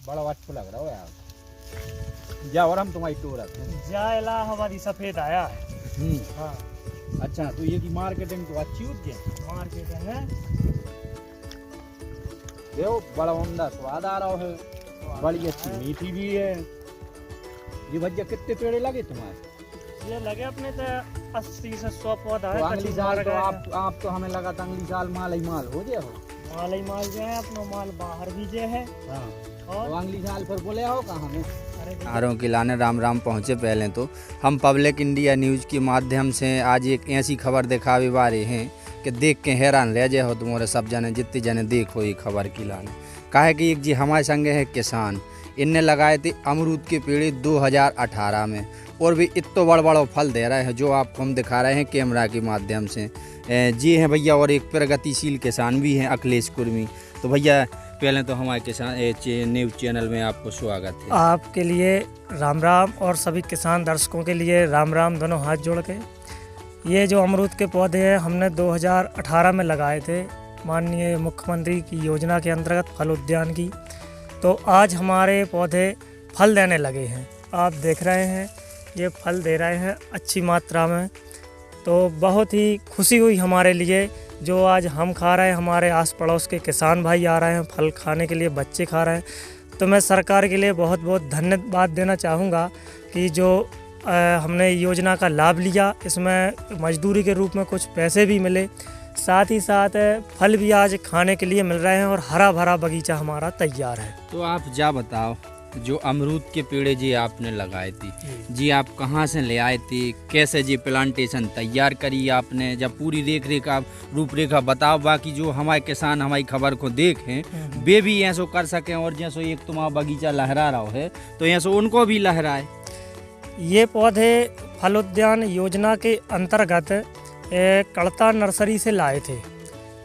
बड़ा अच्छा लग रहा हो यार। जा और हम तुम्हारी टूर जायला हमारी सफेद आया है। हाँ अच्छा, तो ये की मार्केटिंग तो अच्छी होती है। मार्केटिंग है, देखो बड़ा उम्दा स्वाद आ रहा है, बड़ी अच्छी मीठी भी है। ये भैया कितने पेड़ लगे तुम्हारे? ये लगे अपने तो 80 से 100 पौधा तो है। अगली साल तो आप तो हमें लगा था अगली साल माल ही माल हो जाए हो। माल ही माल जो है अपना माल बाहर भी जो है। हाँ, और तो अगली साल फिर बोले हो कहाँ हमें हारों की लाने राम राम पहुँचे। पहले तो हम पब्लिक इंडिया न्यूज़ के माध्यम से आज एक ऐसी खबर दिखावे वाले हैं कि देख के हैरान रह जाए हो तुम्हारे सब जने जितने जने देखो ये खबर की लाने। काहे कि एक जी हमारे संगे है किसान, इनने लगाए थे अमरूद के पेड़ 2018 में और भी इतने बड़ बड़ो फल दे रहे हैं जो आपको हम दिखा रहे हैं कैमरा के माध्यम से। जी हैं भैया, और एक प्रगतिशील किसान भी हैं अखिलेश कुर्मी। तो भैया पहले तो हमारे किसान न्यूज़ चैनल में आपको स्वागत है। आपके लिए राम राम और सभी किसान दर्शकों के लिए राम राम, दोनों हाथ जोड़ के। ये जो अमरूद के पौधे हैं हमने 2018 में लगाए थे माननीय मुख्यमंत्री की योजना के अंतर्गत फल उद्यान की। तो आज हमारे पौधे फल देने लगे हैं, आप देख रहे हैं ये फल दे रहे हैं अच्छी मात्रा में। तो बहुत ही खुशी हुई हमारे लिए, जो आज हम खा रहे हैं, हमारे आस पड़ोस के किसान भाई आ रहे हैं फल खाने के लिए, बच्चे खा रहे हैं। तो मैं सरकार के लिए बहुत बहुत धन्यवाद देना चाहूँगा कि जो हमने योजना का लाभ लिया, इसमें मजदूरी के रूप में कुछ पैसे भी मिले, साथ ही साथ फल भी आज खाने के लिए मिल रहे हैं और हरा भरा बगीचा हमारा तैयार है। तो आप जा बताओ, जो अमरूद के पेड़ जी आपने लगाए थे जी, आप कहाँ से ले आए थे, कैसे जी प्लांटेशन तैयार करी आपने, जब पूरी देख रेख आप रूपरेखा बताओ, बाकी जो हमारे किसान हमारी खबर को देखें वे भी ऐसो कर सकें और जैसो एक तुम्हारा बगीचा लहरा रहा है तो ऐसो उनको भी लहराए। ये पौधे फल उद्यान योजना के अंतर्गत कड़ता नर्सरी से लाए थे।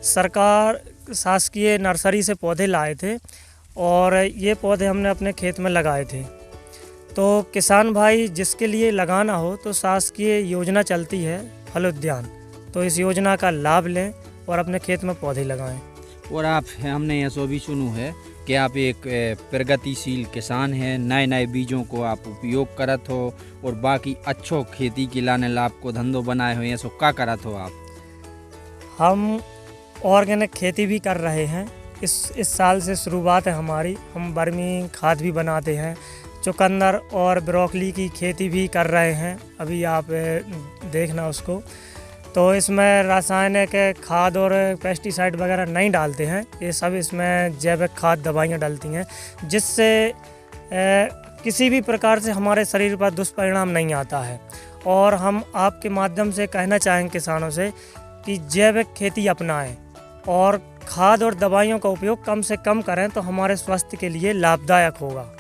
सरकार शासकीय नर्सरी से पौधे लाए थे और ये पौधे हमने अपने खेत में लगाए थे। तो किसान भाई जिसके लिए लगाना हो तो शासकीय योजना चलती है फल उद्यान, तो इस योजना का लाभ लें और अपने खेत में पौधे लगाएं। और आप हमने ऐसा भी सुनू है कि आप एक प्रगतिशील किसान हैं, नए नए बीजों को आप उपयोग करत हो और बाकी अच्छो खेती के लाने लाभ को धंधो बनाए हो, ऐसा क्या करत हो आप? हम ऑर्गेनिक खेती भी कर रहे हैं, इस साल से शुरुआत है हमारी। हम बर्मी खाद भी बनाते हैं, चुकंदर और ब्रोकली की खेती भी कर रहे हैं, अभी आप देखना उसको। तो इसमें रासायनिक खाद और पेस्टिसाइड वगैरह नहीं डालते हैं, ये सब इसमें जैविक खाद दवाइयाँ डलती हैं, जिससे किसी भी प्रकार से हमारे शरीर पर दुष्परिणाम नहीं आता है। और हम आपके माध्यम से कहना चाहेंगे किसानों से कि जैविक खेती अपनाएं और खाद और दवाइयों का उपयोग कम से कम करें, तो हमारे स्वास्थ्य के लिए लाभदायक होगा।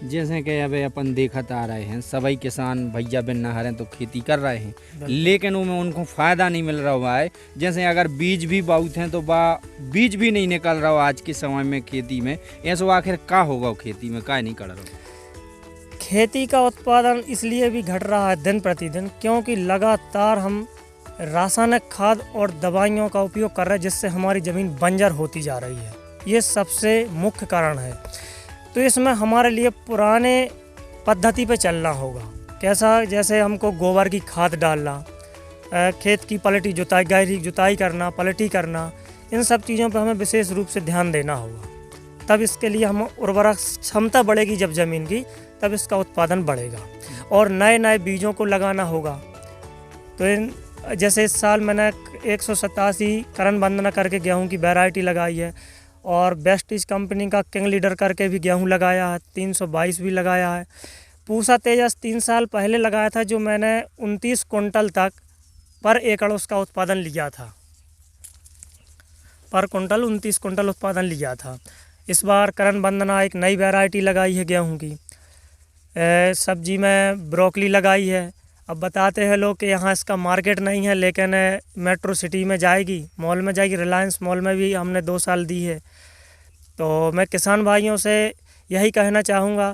जैसे कि अब अपन देखत आ रहे हैं सभी किसान भैया बिन नहरें तो खेती कर रहे हैं, लेकिन उनमें उनको फ़ायदा नहीं मिल रहा हुआ है। जैसे अगर बीज भी बहुत हैं तो बीज भी नहीं निकल रहा हो आज के समय में खेती में, ऐसा आखिर क्या होगा खेती में, क्या नहीं कर रहा? खेती का उत्पादन इसलिए भी घट रहा है दिन प्रतिदिन, क्योंकि लगातार हम रासायनिक खाद और दवाइयों का उपयोग कर रहे हैं, जिससे हमारी ज़मीन बंजर होती जा रही है। ये सबसे मुख्य कारण है। तो इसमें हमारे लिए पुराने पद्धति पे चलना होगा। कैसा? जैसे हमको गोबर की खाद डालना, खेत की पलटी जुताई, गहरी जुताई करना, पलटी करना, इन सब चीज़ों पे हमें विशेष रूप से ध्यान देना होगा। तब इसके लिए हम उर्वरक क्षमता बढ़ेगी, जब ज़मीन की, तब इसका उत्पादन बढ़ेगा। और नए नए बीजों को लगाना होगा। तो जैसे इस साल मैंने 187 करण वंदना करके गेहूँ की वैरायटी लगाई है, और बेस्टीज कंपनी का किंग लीडर करके भी गेहूं लगाया है, 322 भी लगाया है। पूसा तेजस 3 साल पहले लगाया था, जो मैंने 29 कुंटल तक पर एकड़ उसका उत्पादन लिया था, पर कुंटल 29 कुंटल उत्पादन लिया था। इस बार करण वंदना एक नई वैरायटी लगाई है गेहूं की। सब्जी में ब्रोकली लगाई है। अब बताते हैं लोग कि यहाँ इसका मार्केट नहीं है, लेकिन मेट्रो सिटी में जाएगी, मॉल में जाएगी, रिलायंस मॉल में भी हमने 2 साल दी है। तो मैं किसान भाइयों से यही कहना चाहूँगा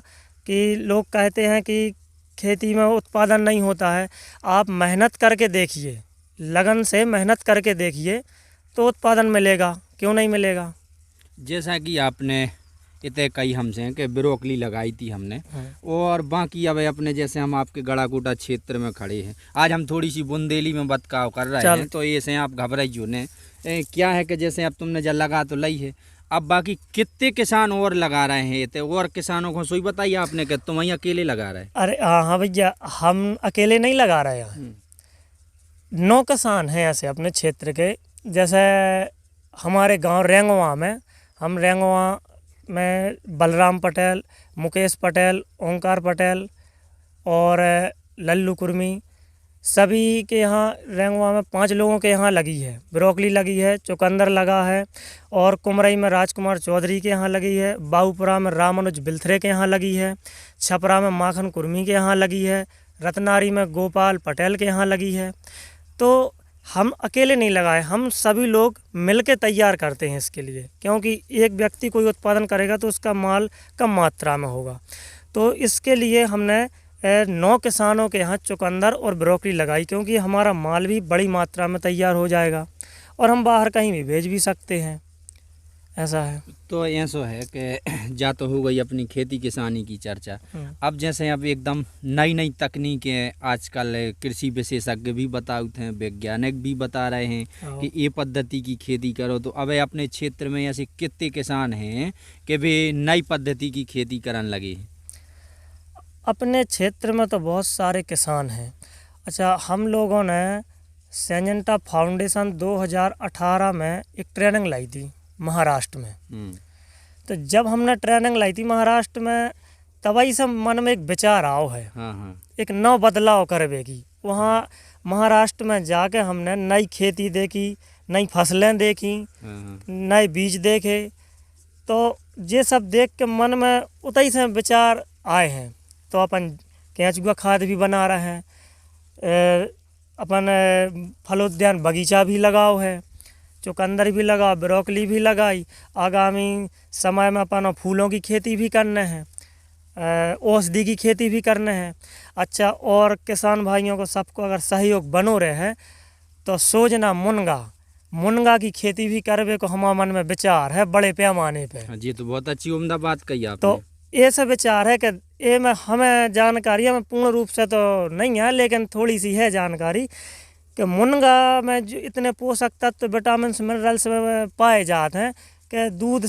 कि लोग कहते हैं कि खेती में उत्पादन नहीं होता है, आप मेहनत करके देखिए, लगन से मेहनत करके देखिए तो उत्पादन मिलेगा, क्यों नहीं मिलेगा। जैसा कि आपने इतने कई हमसे हैं कि ब्रोकली लगाई थी हमने। और बाकी अब अपने जैसे हम आपके गड़ाकोटा क्षेत्र में खड़े हैं, आज हम थोड़ी सी बुंदेली में बतकाव कर रहे हैं, तो ये से आप घबराइयो ने। क्या है कि जैसे अब तुमने जब लगा तो लई है, अब बाकी कितने किसान और लगा रहे हैं, तो और किसानों को सोई बताइए आपने कि तुम वहीं अकेले लगा रहे हैं? अरे हाँ भैया, हम अकेले नहीं लगा रहे हैं, 9 किसान हैं ऐसे अपने क्षेत्र के। जैसे हमारे गांव रेंगवा में, हम रेंगवा में बलराम पटेल, मुकेश पटेल, ओंकार पटेल और लल्लू कुर्मी, सभी के यहाँ रेंगवा में 5 लोगों के यहाँ लगी है। ब्रोकली लगी है, चुकंदर लगा है, और कुमरई में राजकुमार चौधरी के यहाँ लगी है, बाबूपुरा में रामानुज बिलथरे के यहाँ लगी है, छपरा में माखन कुर्मी के यहाँ लगी है, रत्नारी में गोपाल पटेल के यहाँ लगी है। तो हम अकेले नहीं लगाए, हम सभी लोग मिलके तैयार करते हैं इसके लिए, क्योंकि एक व्यक्ति कोई उत्पादन करेगा तो उसका माल कम मात्रा में होगा। तो इसके लिए हमने 9 किसानों के यहाँ चुकंदर और ब्रोकली लगाई, क्योंकि हमारा माल भी बड़ी मात्रा में तैयार हो जाएगा और हम बाहर कहीं भी भेज भी सकते हैं, ऐसा है। तो ऐसा है कि जा तो हो गई अपनी खेती किसानी की चर्चा। अब जैसे अब एकदम नई नई तकनीकें आजकल कृषि विशेषज्ञ भी बताते हैं, वैज्ञानिक भी बता रहे हैं कि ये पद्धति की खेती करो। तो अब अपने क्षेत्र में ऐसे कितने किसान हैं कि वे नई पद्धति की खेती करने लगे? अपने क्षेत्र में तो बहुत सारे किसान हैं। अच्छा, हम लोगों ने सिंजेंटा फाउंडेशन 2018 में एक ट्रेनिंग लाई थी महाराष्ट्र में। तो जब हमने ट्रेनिंग लाई थी महाराष्ट्र में, तभी से मन में एक विचार आओ है, एक नव बदलाव करवेगी। वहाँ महाराष्ट्र में जाके हमने नई खेती देखी, नई फसलें देखी, नए बीज देखे। तो ये सब देख के मन में उतई से विचार आए हैं। तो अपन केंचुआ खाद भी बना रहे हैं, अपन फलोद्यान बगीचा भी लगाओ है, चुकंदर भी लगा, ब्रोकली भी लगाई। आगामी समय में अपन फूलों की खेती भी करने हैं, औषधि की खेती भी करने हैं। अच्छा, और किसान भाइयों को सबको अगर सहयोग बनो रहे तो सोजना मुनगा की खेती भी करवे को हमारे मन में विचार है बड़े पैमाने पे। जी, तो बहुत अच्छी उम्दा बात कही आपने। तो ऐसा विचार है कि ये में हमें जानकारी है, पूर्ण रूप से तो नहीं है, लेकिन थोड़ी सी है जानकारी कि मुनगा में जो इतने पोषक तत्व, विटामिन मिनरल्स पाए जाते हैं कि दूध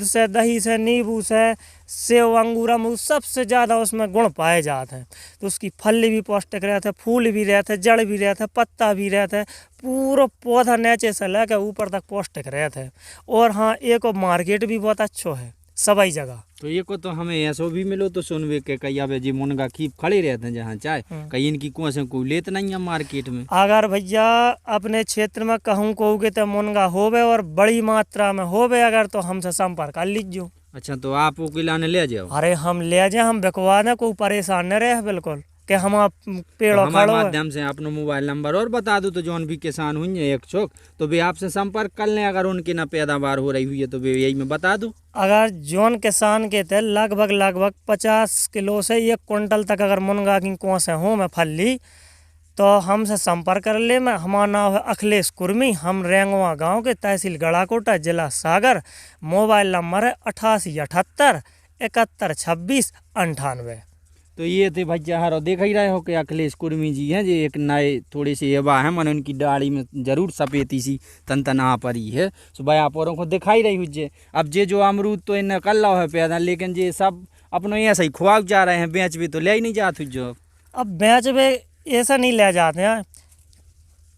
से, दही से, नींबू से, सेव, अंगूर, अमरूद, सबसे ज़्यादा उसमें गुण पाए जाते हैं। तो उसकी फल भी पौष्टिक रहते हैं, फूल भी रहते हैं, जड़ भी रहते हैं, पत्ता भी रहता है, पूरा पौधा नीचे से लेकर ऊपर तक पौष्टिक रहता है। और हाँ, एक मार्केट भी बहुत अच्छा है सभी जगह। तो ये को तो हमें ऐसा भी मिलो तो सुनवे के कई अब जी मुनगा खीप खड़े रहते हैं जहाँ चाहे, कहीं इनकी कुआं से कोई लेत नहीं है मार्केट में। अगर भैया अपने क्षेत्र में कहूँ कहोगे तो मुनगा होवे और बड़ी मात्रा में होवे अगर, तो हमसे संपर्क कर लीजिए। अच्छा, तो आप वो किलाने ले जाओ? अरे हम ले जाए, हम बिकवा दें, कोई परेशान न रहे बिल्कुल कि हम पेड़ों तो हमारे माध्यम से अपना मोबाइल नंबर और बता दो, तो जौन भी किसान हुई है एक छोक तो वे आपसे संपर्क कर लें। अगर उनकी ना पैदावार हो रही हुई है तो वे यही में बता दो। अगर जौन किसान के थे लगभग 50 किलो से 1 क्विंटल तक अगर मुनगा की कुआं से हो मैं फली, तो हमसे संपर्क कर ले। मैं, हमारा नाम है अखिलेश कुर्मी, हम रेंगवा गांव के, तहसील गड़ाकोटा, जिला सागर। मोबाइल नंबर है 8878 71 26 98। तो ये थे भैया हर देख ही रहे हो कि अखिलेश कुर्मी जी हैं, जो एक नए थोड़े से एवा है, मन उनकी दाढ़ी में जरूर सफेदी सी तनतना पड़ी है। सुबह आप औरों को दिखाई रही हुई। अब ये जो अमरूद तो इन्हें कर लो है पैदा, लेकिन ये सब अपनों ऐसा ही खुआक जा रहे हैं, बेच भी तो ले ही नहीं जाते। जो अब बेच भी ऐसा नहीं ले जाते हैं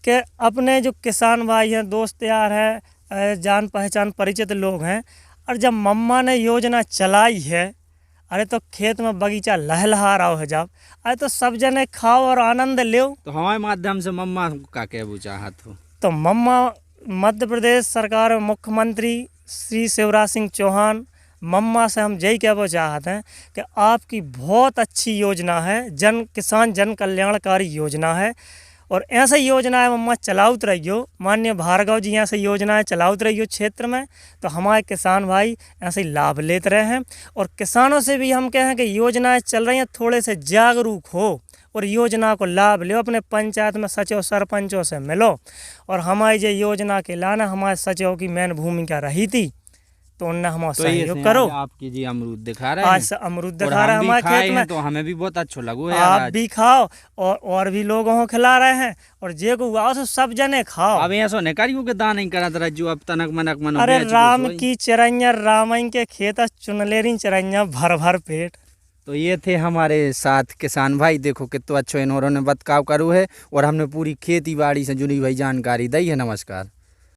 कि अपने जो किसान भाई हैं, दोस्त यार हैं, जान पहचान परिचित लोग हैं, और जब मम्मा ने योजना चलाई है, अरे तो खेत में बगीचा लहलहा रहा है जब, अरे तो सब जने खाओ और आनंद लो। तो हमारे माध्यम से मम्मा का कहना चाहत हो? तो मम्मा मध्य प्रदेश सरकार में मुख्यमंत्री श्री शिवराज सिंह चौहान, मम्मा से हम यही कहना चाहते हैं कि आपकी बहुत अच्छी योजना है, किसान जन कल्याणकारी योजना है, और ऐसे योजनाएं मम्मा चलाउत रहियो। माननीय भार्गव जी ऐसे योजनाएं चलाउत रहियो क्षेत्र में, तो हमारे किसान भाई ऐसे ही लाभ लेते रहे हैं। और किसानों से भी हम कहें कि योजनाएं चल रही हैं, थोड़े से जागरूक हो और योजना को लाभ लो। अपने पंचायत में सचिव सरपंचों से मिलो, और हमारी जो योजना के लाना हमारे सचिव की मेन भूमिका रही थी, तो उनने हमारा तो ये सहयोग करो। आपकी जी अमरूद दिखा रहे आज हैं से अमरूद और दिखा रहा है हम भी हमारे खाए खेत हैं, में, तो हमें भी बहुत अच्छा लगो है यार आप आज। भी खाओ और भी लोगों को खिला रहे हैं, और जे को हुआ सो सब जने खाओ। अब ऐसा नहीं करियो के दान नहीं करा तरह जो अब तनक मनक मनो अरे बेच राम दो की चिड़ैया रामन के खेत चुनलेरी चिड़ैया भर भर पेट। तो ये थे हमारे साथ किसान भाई, देखो कितना अच्छा इन्होंने बतकाव करो है और हमने पूरी खेती बाड़ी से जुड़ी हुई जानकारी दी है। नमस्कार।